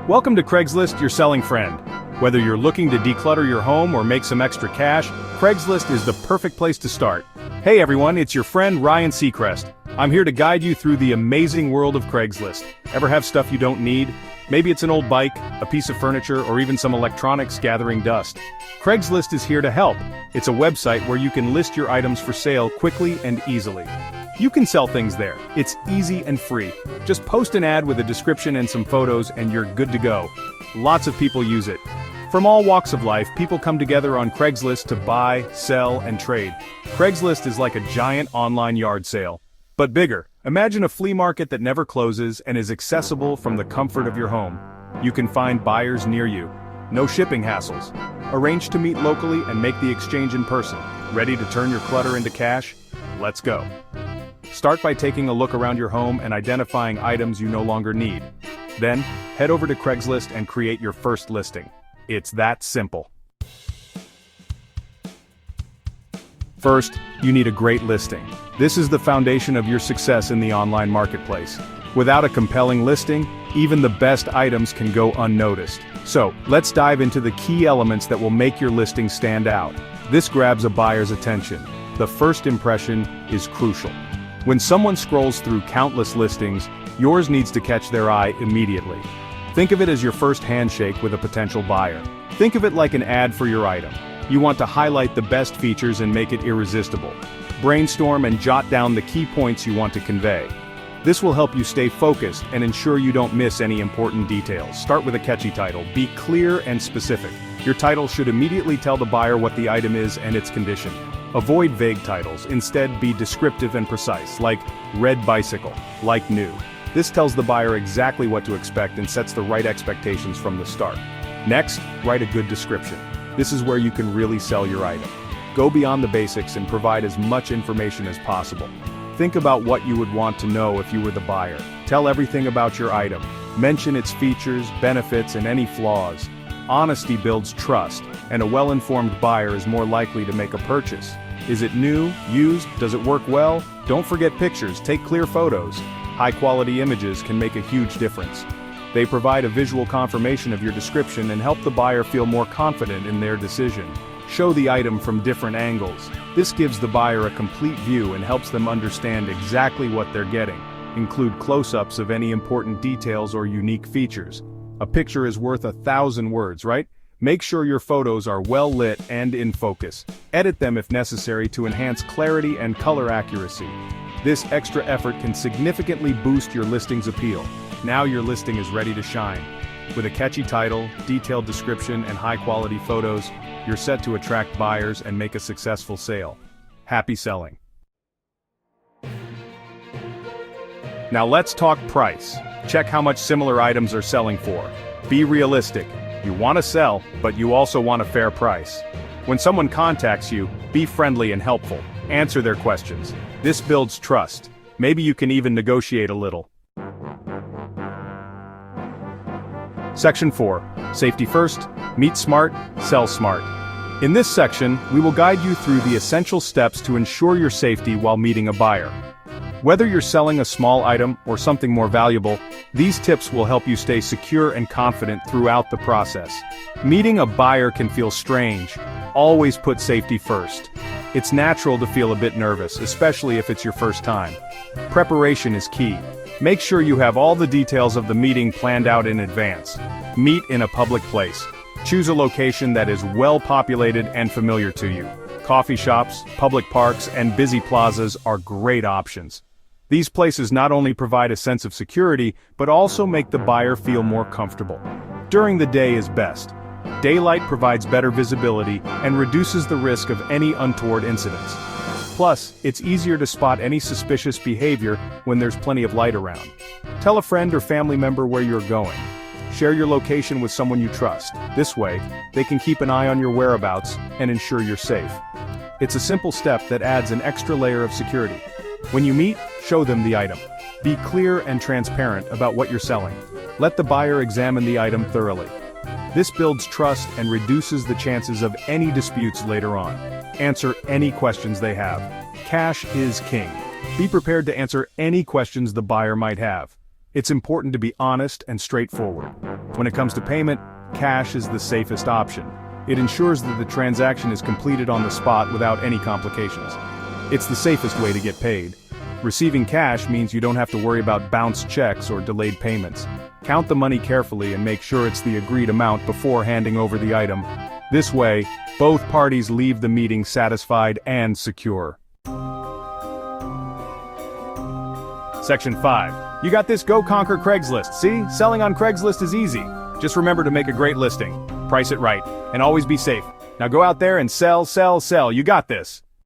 Welcome to Craigslist, your selling friend. Whether you're looking to declutter your home or make some extra cash, Craigslist is the perfect place to start. Hey everyone, it's your friend Ryan Seacrest. I'm here to guide you through the amazing world of Craigslist. Ever have stuff you don't need? Maybe it's an old bike, a piece of furniture, or even some electronics gathering dust. Craigslist is here to help. It's a website where you can list your items for sale quickly and easily. You can sell things there. It's easy and free. Just post an ad with a description and some photos and you're good to go. Lots of people use it. From all walks of life, people come together on Craigslist to buy, sell, and trade. Craigslist is like a giant online yard sale. But bigger. Imagine a flea market that never closes and is accessible from the comfort of your home. You can find buyers near you. No shipping hassles. Arrange to meet locally and make the exchange in person. Ready to turn your clutter into cash? Let's go. Start by taking a look around your home and identifying items you no longer need. Then, head over to Craigslist and create your first listing. It's that simple. First, you need a great listing. This is the foundation of your success in the online marketplace. Without a compelling listing, even the best items can go unnoticed. So, let's dive into the key elements that will make your listing stand out. This grabs a buyer's attention. The first impression is crucial. When someone scrolls through countless listings, yours needs to catch their eye immediately. Think of it as your first handshake with a potential buyer. Think of it like an ad for your item. You want to highlight the best features and make it irresistible. Brainstorm and jot down the key points you want to convey. This will help you stay focused and ensure you don't miss any important details. Start with a catchy title. Be clear and specific. Your title should immediately tell the buyer what the item is and its condition. Avoid vague titles. Instead, be descriptive and precise, like red bicycle, like new. This tells the buyer exactly what to expect and sets the right expectations from the start. Next, write a good description. This is where you can really sell your item. Go beyond the basics and provide as much information as possible. Think about what you would want to know if you were the buyer. Tell everything about your item. Mention its features, benefits, and any flaws. Honesty builds trust, and a well-informed buyer is more likely to make a purchase. Is it new, used, does it work well? Don't forget pictures, take clear photos. High-quality images can make a huge difference. They provide a visual confirmation of your description and help the buyer feel more confident in their decision. Show the item from different angles. This gives the buyer a complete view and helps them understand exactly what they're getting. Include close-ups of any important details or unique features. A picture is worth 1,000 words, right? Make sure your photos are well lit and in focus. Edit them if necessary to enhance clarity and color accuracy. This extra effort can significantly boost your listing's appeal. Now your listing is ready to shine. With a catchy title, detailed description, and high-quality photos, you're set to attract buyers and make a successful sale. Happy selling. Now let's talk price. Check how much similar items are selling for. Be realistic. You want to sell, but you also want a fair price. When someone contacts you, be friendly and helpful. Answer their questions. This builds trust. Maybe you can even negotiate a little. Section 4. Safety first. Meet smart, sell smart. In this section, we will guide you through the essential steps to ensure your safety while meeting a buyer. Whether you're selling a small item or something more valuable, these tips will help you stay secure and confident throughout the process. Meeting a buyer can feel strange. Always put safety first. It's natural to feel a bit nervous, especially if it's your first time. Preparation is key. Make sure you have all the details of the meeting planned out in advance. Meet in a public place. Choose a location that is well populated and familiar to you. Coffee shops, public parks, and busy plazas are great options. These places not only provide a sense of security, but also make the buyer feel more comfortable. During the day is best. Daylight provides better visibility and reduces the risk of any untoward incidents. Plus, it's easier to spot any suspicious behavior when there's plenty of light around. Tell a friend or family member where you're going. Share your location with someone you trust. This way, they can keep an eye on your whereabouts and ensure you're safe. It's a simple step that adds an extra layer of security. When you meet, show them the item. Be clear and transparent about what you're selling. Let the buyer examine the item thoroughly. This builds trust and reduces the chances of any disputes later on. Answer any questions they have. Cash is king. Be prepared to answer any questions the buyer might have. It's important to be honest and straightforward. When it comes to payment, cash is the safest option. It ensures that the transaction is completed on the spot without any complications. It's the safest way to get paid. Receiving cash means you don't have to worry about bounced checks or delayed payments. Count the money carefully and make sure it's the agreed amount before handing over the item. This way, both parties leave the meeting satisfied and secure. Section 5. You got this, go conquer Craigslist. See, selling on Craigslist is easy. Just remember to make a great listing, price it right, and always be safe. Now go out there and sell, sell, sell. You got this.